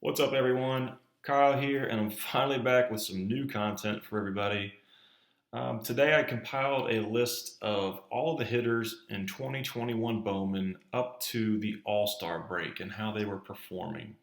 What's up, everyone? Kyle here, and I'm finally back with some new content for everybody. Today, I compiled a list of all the hitters in 2021 Bowman up to the AllStar Break and how they were performing.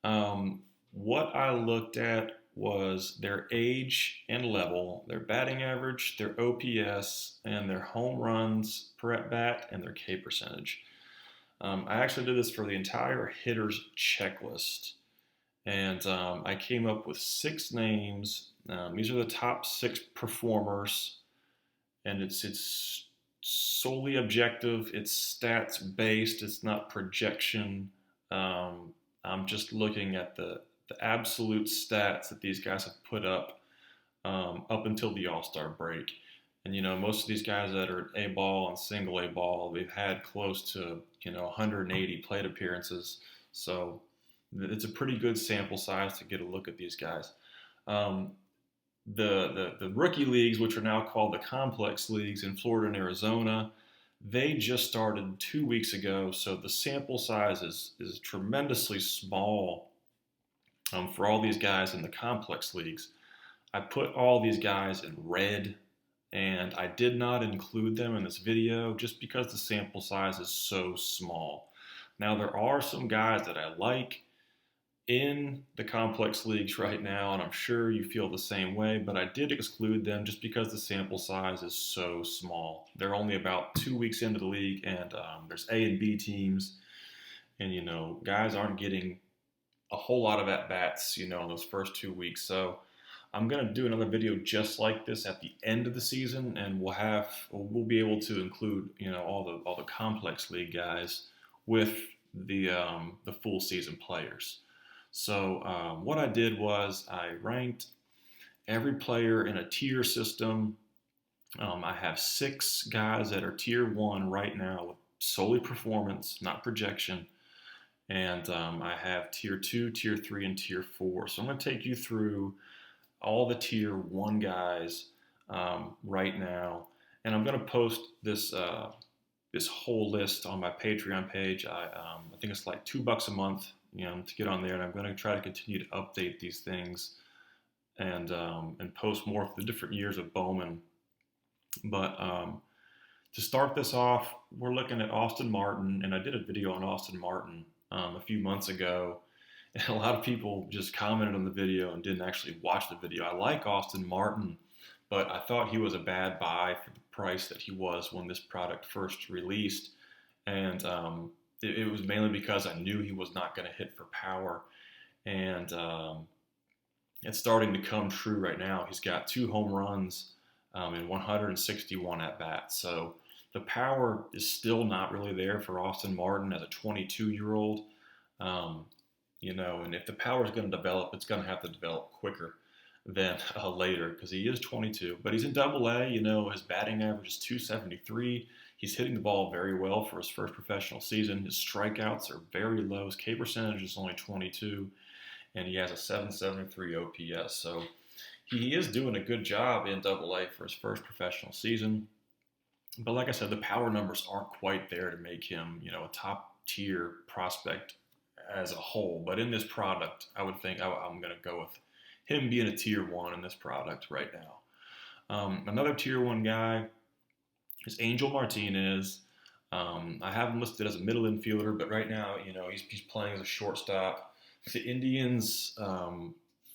What I looked at was their age and level, their batting average, their OPS, and their home runs per at bat, and their K percentage. I actually did this for the entire hitters checklist. And I came up with six names. These are the top six performers, and it's solely objective. It's stats based. It's not projection. I'm just looking at the absolute stats that these guys have put up until the All Star break. And most of these guys that are A ball and single A ball, they've had close to 180 plate appearances. So it's a pretty good sample size to get a look at these guys. Um, the rookie leagues, which are now called the complex leagues in Florida and Arizona, they just started 2 weeks ago, so the sample size is tremendously small for all these guys in the complex leagues. I put all these guys in red, and I did not include them in this video just because the sample size is so small. Now, there are some guys that I like in the complex leagues right now, and I'm sure you feel the same way, but I did exclude them just because the sample size is so small. They're only about 2 weeks into the league, and there's A and B teams, and guys aren't getting a whole lot of at bats, in those first 2 weeks. So I'm gonna do another video just like this at the end of the season, and we'll be able to include all the complex league guys with the full season players. So what I did was I ranked every player in a tier system. I have six guys that are tier one right now with solely performance, not projection. And I have tier two, tier three, and tier four. So I'm going to take you through all the tier one guys right now. And I'm going to post this whole list on my Patreon page. I think it's like $2 a month, to get on there, and I'm going to try to continue to update these things and post more for the different years of Bowman. But to start this off, we're looking at Austin Martin, and I did a video on Austin Martin a few months ago, and a lot of people just commented on the video and didn't actually watch the video. I like Austin Martin, but I thought he was a bad buy for the price that he was when this product first released, and it was mainly because I knew he was not going to hit for power, and it's starting to come true right now. He's got 2 home runs and 161 at bats, so the power is still not really there for Austin Martin as a 22-year-old. And if the power is going to develop, it's going to have to develop quicker than later because he is 22. But he's in Double A. His batting average is 273. He's hitting the ball very well for his first professional season. His strikeouts are very low. His K percentage is only 22, and he has a 773 OPS. So he is doing a good job in Double A for his first professional season. But like I said, the power numbers aren't quite there to make him, a top tier prospect as a whole. But in this product, I would think I'm going to go with him being a tier one in this product right now. Another tier one guy is Angel Martinez. I have him listed as a middle infielder, but right now, he's playing as a shortstop. The Indians'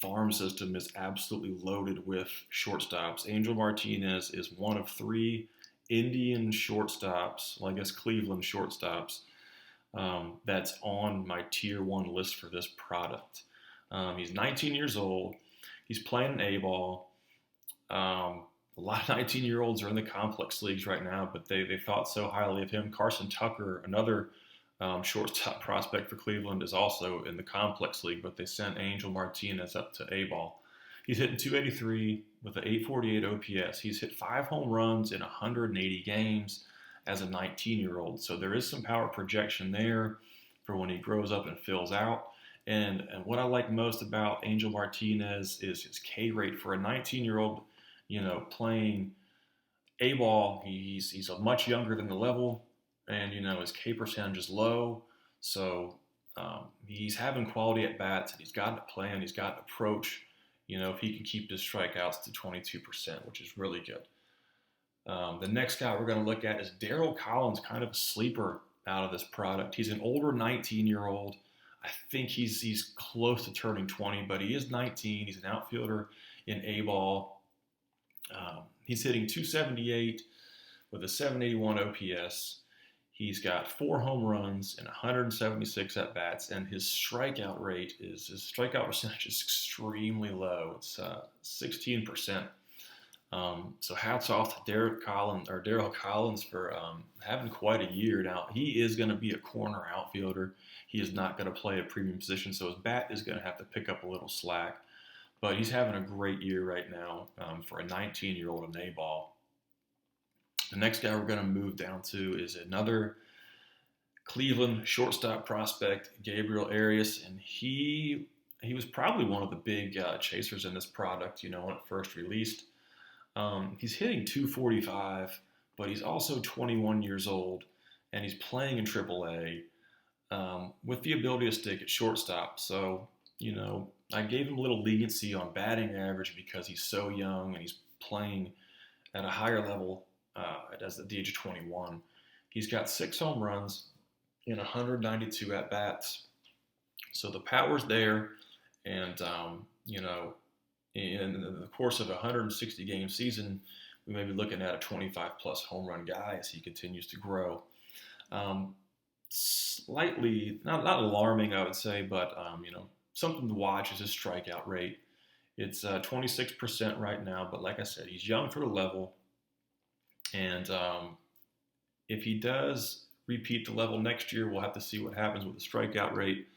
farm system is absolutely loaded with shortstops. Angel Martinez is one of three Indian shortstops, well, I guess Cleveland shortstops, that's on my tier one list for this product. He's 19 years old. He's playing an A-ball. A lot of 19-year-olds are in the complex leagues right now, but they thought so highly of him. Carson Tucker, another shortstop prospect for Cleveland, is also in the complex league, but they sent Angel Martinez up to A-ball. He's hitting 283 with an 848 OPS. He's hit 5 home runs in 180 games as a 19-year-old. So there is some power projection there for when he grows up and fills out. And what I like most about Angel Martinez is his K rate for a 19-year-old, playing A-ball. He's a much younger than the level, and his K percentage is low. So He's having quality at bats, and he's got a plan, he's got an approach. If he can keep his strikeouts to 22%, which is really good. The next guy we're going to look at is Daryl Collins, kind of a sleeper out of this product. He's an older 19-year-old. I think he's close to turning 20, but he is 19. He's an outfielder in A-ball. He's hitting 278 with a 781 OPS. He's got 4 home runs and 176 at-bats, and his strikeout percentage is extremely low. It's 16%. So hats off to Daryl Collins for having quite a year. Now, he is going to be a corner outfielder. He is not going to play a premium position, so his bat is going to have to pick up a little slack. But he's having a great year right now for a 19-year-old in A-ball. The next guy we're going to move down to is another Cleveland shortstop prospect, Gabriel Arius, and he was probably one of the big chasers in this product, when it first released. He's hitting 245, but he's also 21 years old, and he's playing in AAA with the ability to stick at shortstop. So, I gave him a little leniency on batting average because he's so young and he's playing at a higher level at the age of 21. He's got 6 home runs in 192 at-bats. So the power's there, and, in the course of a 160-game season, we may be looking at a 25-plus home run guy as he continues to grow. Slightly, not alarming, I would say, but, something to watch is his strikeout rate. It's 26% right now, but like I said, he's young for the level. And if he does repeat the level next year, we'll have to see what happens with the strikeout rate.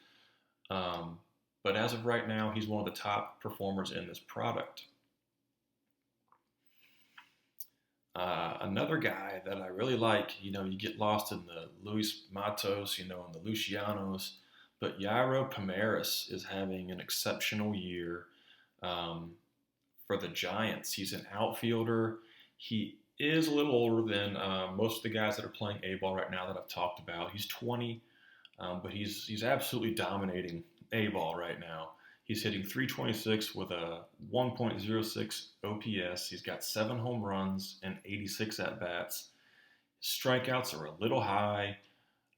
But as of right now, he's one of the top performers in this product. Another guy that I really like, you get lost in the Luis Matos, and the Lucianos, but Yarrow Pameras is having an exceptional year for the Giants. He's an outfielder. He is a little older than most of the guys that are playing A-ball right now that I've talked about. He's 20, but he's absolutely dominating A-ball right now. He's hitting 326 with a 1.06 OPS. He's got 7 home runs and 86 at-bats. Strikeouts are a little high,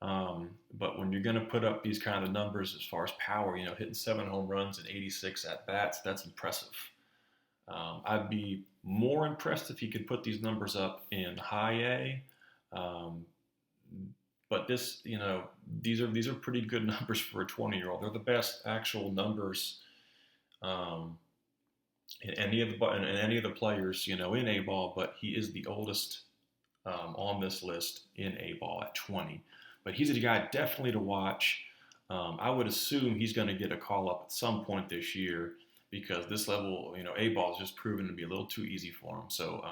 but when you're going to put up these kind of numbers as far as power, hitting 7 home runs and 86 at-bats, that's impressive. I'd be more impressed if he could put these numbers up in high A. But these are pretty good numbers for a 20-year-old. They're the best actual numbers in any of the players, in A-ball. But he is the oldest on this list in A-ball at 20. But he's a guy definitely to watch. I would assume he's going to get a call up at some point this year because this level, A-ball is just proven to be a little too easy for him. So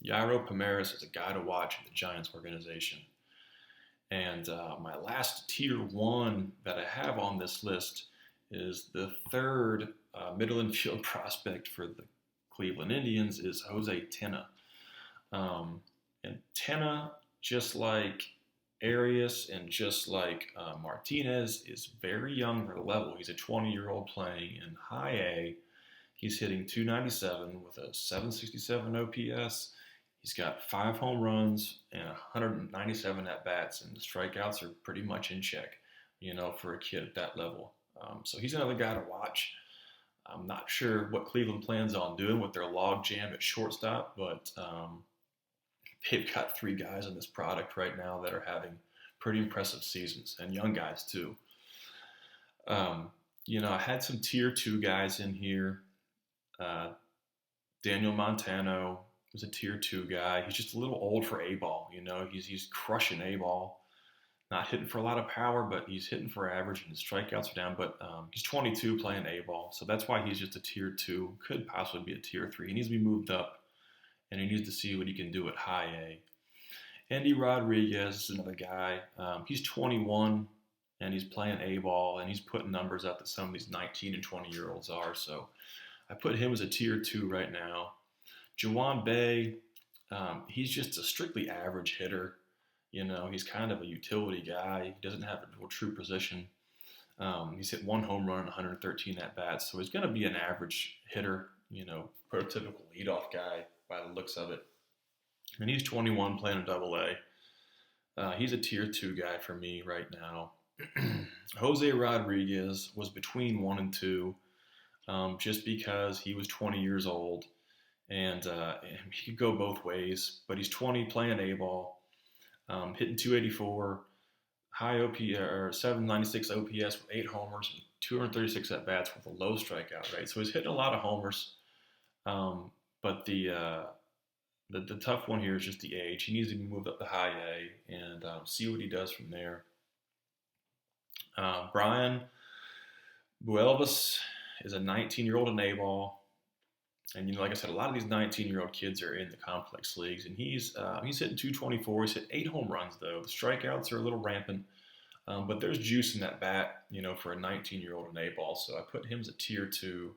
Yairo Pameras is a guy to watch in the Giants organization. And my last tier 1 that I have on this list is the third middle infield prospect for the Cleveland Indians is Jose Tenna. And Tenna, just like Arias and just like Martinez, is very young for the level. He's a 20-year-old playing in high A. He's hitting 297 with a 767 OPS. He's got 5 home runs and 197 at-bats, and the strikeouts are pretty much in check, for a kid at that level. So he's another guy to watch. I'm not sure what Cleveland plans on doing with their log jam at shortstop, but they've got 3 guys in this product right now that are having pretty impressive seasons, and young guys too. I had some tier 2 guys in here. Daniel Montano was a tier 2 guy. He's just a little old for A-ball. He's crushing A-ball. Not hitting for a lot of power, but he's hitting for average, and his strikeouts are down. But he's 22 playing A-ball, so that's why he's just a tier 2. Could possibly be a tier 3. He needs to be moved up, and he needs to see what he can do at high A. Andy Rodriguez is another guy. He's 21, and he's playing A-ball, and he's putting numbers up that some of these 19 and 20-year-olds are. So I put him as a tier 2 right now. Juwan Bay, he's just a strictly average hitter. He's kind of a utility guy. He doesn't have a true position. He's hit 1 home run, 113 at bats, so he's going to be an average hitter, prototypical leadoff guy by the looks of it. And he's 21, playing in Double A. He's a tier 2 guy for me right now. Jose Rodriguez was between 1 and 2, just because he was 20 years old, and he could go both ways. But he's 20, playing A ball, hitting 284, high OP or 796 OPS with 8 homers, 236 at bats with a low strikeout rate. So he's hitting a lot of homers. But the tough one here is just the age. He needs to be moved up to high A and see what he does from there. Brian Buelvis is a 19-year-old in A-ball. And, like I said, a lot of these 19-year-old kids are in the complex leagues. And he's hitting 224. He's hit 8 home runs, though. The strikeouts are a little rampant. But there's juice in that bat, for a 19-year-old in A-ball. So I put him as a tier 2.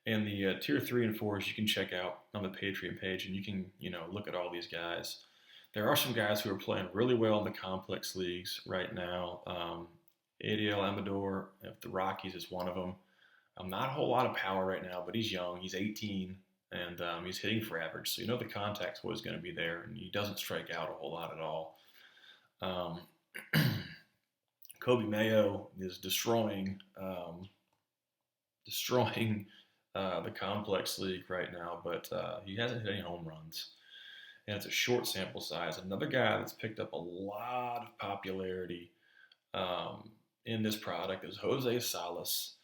And the tier 3 and 4s you can check out on the Patreon page, and you can, look at all these guys. There are some guys who are playing really well in the complex leagues right now. Adl Amador of the Rockies is one of them. Not a whole lot of power right now, but he's young. He's 18, and he's hitting for average. So the contact's always going to be there, and he doesn't strike out a whole lot at all. Kobe Mayo is destroying the complex league right now, but he hasn't hit any home runs. And it's a short sample size. Another guy that's picked up a lot of popularity in this product is Jose Salas.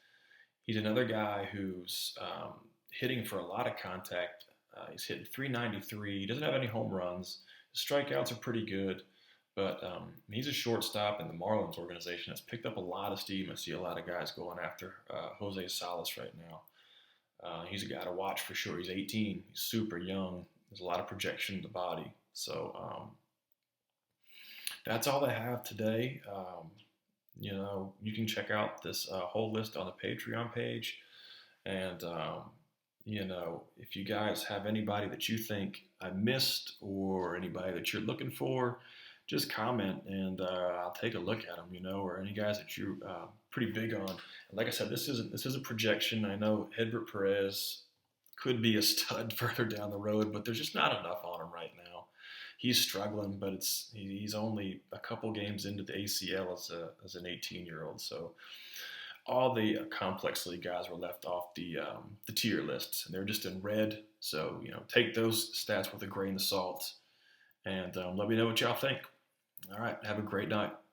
He's another guy who's hitting for a lot of contact. He's hitting 393. He doesn't have any home runs. His strikeouts are pretty good, but he's a shortstop in the Marlins organization that's picked up a lot of steam. I see a lot of guys going after Jose Salas right now. He's a guy to watch for sure. He's 18. He's super young. There's a lot of projection in the body. So that's all I have today. You can check out this whole list on the Patreon page. And, if you guys have anybody that you think I missed or anybody that you're looking for, just comment and I'll take a look at them, or any guys that you're pretty big on. And like I said, this is a projection. I know Edward Perez could be a stud further down the road, but there's just not enough on him right now. He's struggling, but he's only a couple games into the ACL as an 18-year-old. So all the complex league guys were left off the tier lists, and they're just in red. So take those stats with a grain of salt, and let me know what y'all think. All right, have a great night.